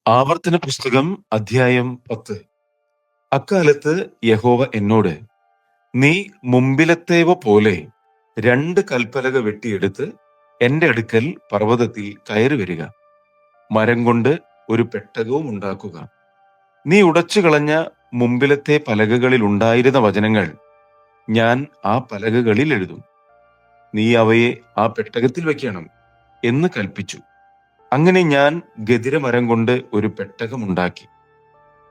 ആവർത്തന പുസ്തകം അധ്യായം 10. അക്കാലത്ത് യഹോവ എന്നോട്, നീ മുമ്പിലത്തേവ പോലെ 2 കൽപ്പലക വെട്ടിയെടുത്ത് എന്റെ അടുക്കൽ പർവ്വതത്തിൽ കയറി വരിക. മരം കൊണ്ട് ഒരു പെട്ടകവും ഉണ്ടാക്കുക. നീ ഉടച്ചു കളഞ്ഞ മുമ്പിലത്തെ പലകകളിൽ ഉണ്ടായിരുന്ന വചനങ്ങൾ ഞാൻ ആ പലകകളിൽ എഴുതും. നീ അവയെ ആ പെട്ടകത്തിൽ വെക്കണം എന്ന് കൽപ്പിച്ചു. അങ്ങനെ ഞാൻ ഗദിരമരം കൊണ്ട് ഒരു പെട്ടകമുണ്ടാക്കി.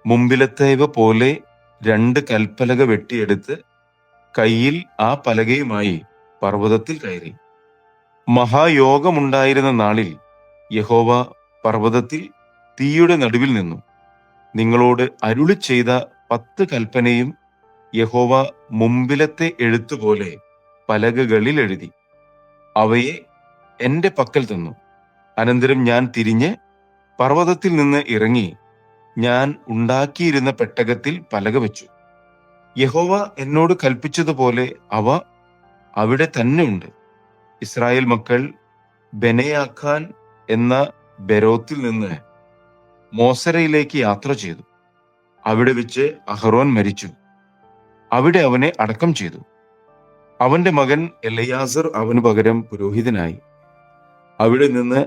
മുമ്പിലത്തേവ പോലെ 2 കൽപ്പലക വെട്ടിയെടുത്ത് കയ്യിൽ ആ പലകയുമായി പർവ്വതത്തിൽ കയറി. മഹായോഗമുണ്ടായിരുന്ന നാളിൽ യഹോവ പർവ്വതത്തിൽ തീയുടെ നടുവിൽ നിന്നു. നിങ്ങളോട് അരുളി ചെയ്ത 10 കൽപ്പനയും യഹോവ മുമ്പിലത്തെ എഴുത്തുപോലെ പലകകളിൽ എഴുതി അവയെ എന്റെ പക്കൽ തന്നു. അനന്തരം ഞാൻ തിരിഞ്ഞ് പർവ്വതത്തിൽ നിന്ന് ഇറങ്ങി ഞാൻ ഉണ്ടാക്കിയിരുന്ന പെട്ടകത്തിൽ പലക വെച്ചു. യഹോവ എന്നോട് കൽപ്പിച്ചതുപോലെ അവ അവിടെ തന്നെ ഉണ്ട്. ഇസ്രായേൽ മക്കൾ ബെനയാഖാൻ എന്ന ബെരോത്തിൽ നിന്ന് മോസരയിലേക്ക് യാത്ര ചെയ്തു. അവിടെ വെച്ച് അഹറോൻ മരിച്ചു. അവിടെ അവനെ അടക്കം ചെയ്തു. അവന്റെ മകൻ എലയാസർ അവന് പകരം പുരോഹിതനായി. അവിടെ നിന്ന്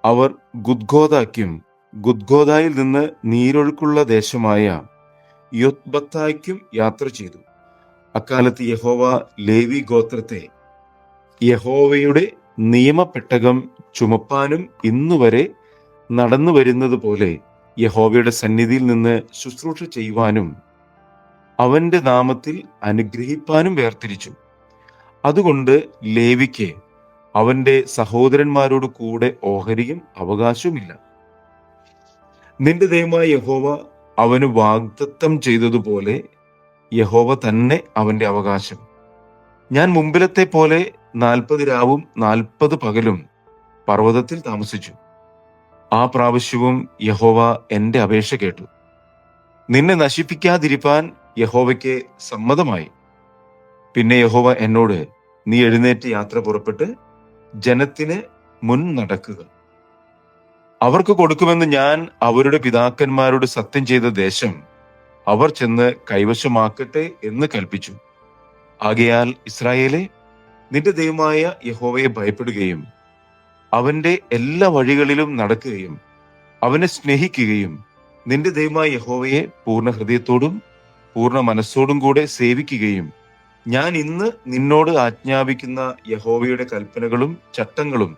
അവർ ഗുദ്ഗോദാക്കും ഗുദ്ഗോദായിൽ നിന്ന് നീരൊഴുക്കുള്ള ദേശമായ യൊത്ബത്തായ്ക്കും യാത്ര ചെയ്തു. അക്കാലത്ത് യഹോവ ലേവി ഗോത്രത്തെ യഹോവയുടെ നിയമപ്പെട്ടകം ചുമപ്പാനും ഇന്നുവരെ നടന്നു വരുന്നത് പോലെ യഹോവയുടെ സന്നിധിയിൽ നിന്ന് ശുശ്രൂഷ ചെയ്യുവാനും അവന്റെ നാമത്തിൽ അനുഗ്രഹിപ്പാനും വേർതിരിച്ചു. അതുകൊണ്ട് ലേവിക്ക് അവന്റെ സഹോദരന്മാരോട് കൂടെ ഓഹരിയും അവകാശവുമില്ല. നിന്റെ ദൈവമായ യഹോവ അവന് വാഗ്ദത്തം ചെയ്തതുപോലെ യഹോവ തന്നെ അവന്റെ അവകാശം. ഞാൻ മുമ്പിലത്തെ പോലെ 40 രാവും 40 പകലും പർവ്വതത്തിൽ താമസിച്ചു. ആ പ്രാവശ്യവും യഹോവ എന്റെ അപേക്ഷ കേട്ടു. നിന്നെ നശിപ്പിക്കാതിരിപ്പാൻ യഹോവയ്ക്ക് സമ്മതമായി. പിന്നെ യഹോവ എന്നോട്, നീ എഴുന്നേറ്റ് യാത്ര പുറപ്പെട്ട് ജനത്തിന് മുൻ നടക്കുക. അവർക്ക് കൊടുക്കുമെന്ന് ഞാൻ അവരുടെ പിതാക്കന്മാരോട് സത്യം ചെയ്ത ദേശം അവർ ചെന്ന് കൈവശമാക്കട്ടെ എന്ന് കൽപ്പിച്ചു. ആകയാൽ ഇസ്രായേലേ, നിന്റെ ദൈവമായ യഹോവയെ ഭയപ്പെടുകയും അവന്റെ എല്ലാ വഴികളിലും നടക്കുകയും അവനെ സ്നേഹിക്കുകയും നിന്റെ ദൈവമായ യഹോവയെ പൂർണ്ണ ഹൃദയത്തോടും പൂർണ്ണ മനസ്സോടും കൂടെ സേവിക്കുകയും ഞാൻ ഇന്ന് നിന്നോട് ആജ്ഞാപിക്കുന്ന യഹോവയുടെ കൽപ്പനകളും ചട്ടങ്ങളും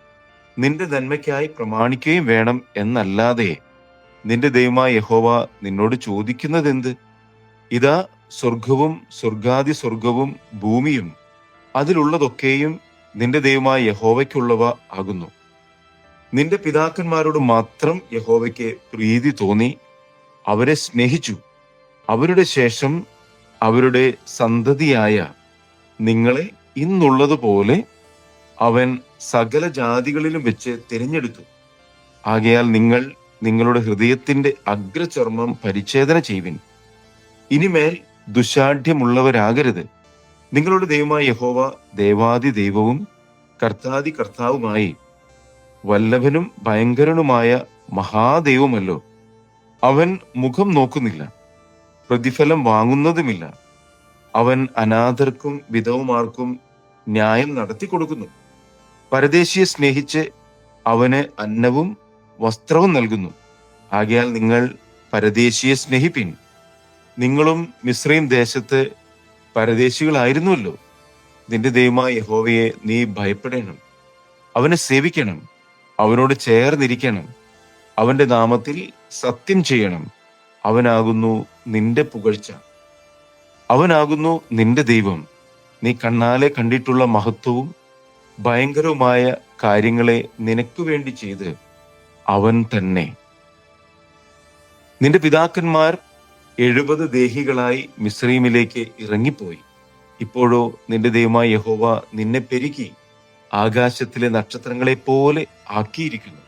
നിന്റെ നന്മയ്ക്കായി പ്രമാണിക്കുകയും വേണം എന്നല്ലാതെ നിന്റെ ദൈവമായ യഹോവ നിന്നോട് ചോദിക്കുന്നതെന്ത്? ഇതാ, സ്വർഗവും സ്വർഗാദി സ്വർഗവും ഭൂമിയും അതിലുള്ളതൊക്കെയും നിന്റെ ദൈവമായ യഹോവയ്ക്കുള്ളവ ആകുന്നു. നിന്റെ പിതാക്കന്മാരോട് മാത്രം യഹോവയ്ക്ക് പ്രീതി തോന്നി അവരെ സ്നേഹിച്ചു. അവരുടെ ശേഷം അവരുടെ സന്തതിയായ നിങ്ങളെ ഇന്നുള്ളതുപോലെ അവൻ സകല ജാതികളിലും വെച്ച് തിരഞ്ഞെടുത്തു. ആകയാൽ നിങ്ങൾ നിങ്ങളുടെ ഹൃദയത്തിന്റെ അഗ്രചർമ്മം പരിച്ഛേദന ചെയ്യുവിൻ. ഇനിമേൽ ദുശാഠ്യമുള്ളവരാകരുത്. നിങ്ങളുടെ ദൈവമായ യഹോവ ദേവാദി ദൈവവും കർത്താദി കർത്താവുമായി വല്ലഭനും ഭയങ്കരനുമായ മഹാദൈവമല്ലോ. അവൻ മുഖം നോക്കുന്നില്ല, പ്രതിഫലം വാങ്ങുന്നതുമില്ല. അവൻ അനാഥർക്കും വിധവമാർക്കും ന്യായം നടത്തി കൊടുക്കുന്നു. പരദേശിയെ സ്നേഹിച്ച് അവന് അന്നവും വസ്ത്രവും നൽകുന്നു. ആകയാൽ നിങ്ങൾ പരദേശിയെ സ്നേഹിപ്പിൻ. നിങ്ങളും മിസ്രയീം ദേശത്ത് പരദേശികളായിരുന്നുവല്ലോ. നിന്റെ ദൈവമായ യഹോവയെ നീ ഭയപ്പെടണം, അവനെ സേവിക്കണം, അവനോട് ചേർന്നിരിക്കണം, അവന്റെ നാമത്തിൽ സത്യം ചെയ്യണം. അവനാകുന്നു നിന്റെ പുകഴ്ച, അവനാകുന്നു നിന്റെ ദൈവം. നീ കണ്ണാലെ കണ്ടിട്ടുള്ള മഹത്വവും ഭയങ്കരവുമായ കാര്യങ്ങളെ നിനക്ക് വേണ്ടി ചെയ്ത് അവൻ തന്നെ. നിന്റെ പിതാക്കന്മാർ 70 ദേഹികളായി മിസ്രയീമിലേക്ക് ഇറങ്ങിപ്പോയി. ഇപ്പോഴോ നിന്റെ ദൈവമായ യഹോവ നിന്നെ പെരുക്കി ആകാശത്തിലെ നക്ഷത്രങ്ങളെ പോലെ ആക്കിയിരിക്കുന്നു.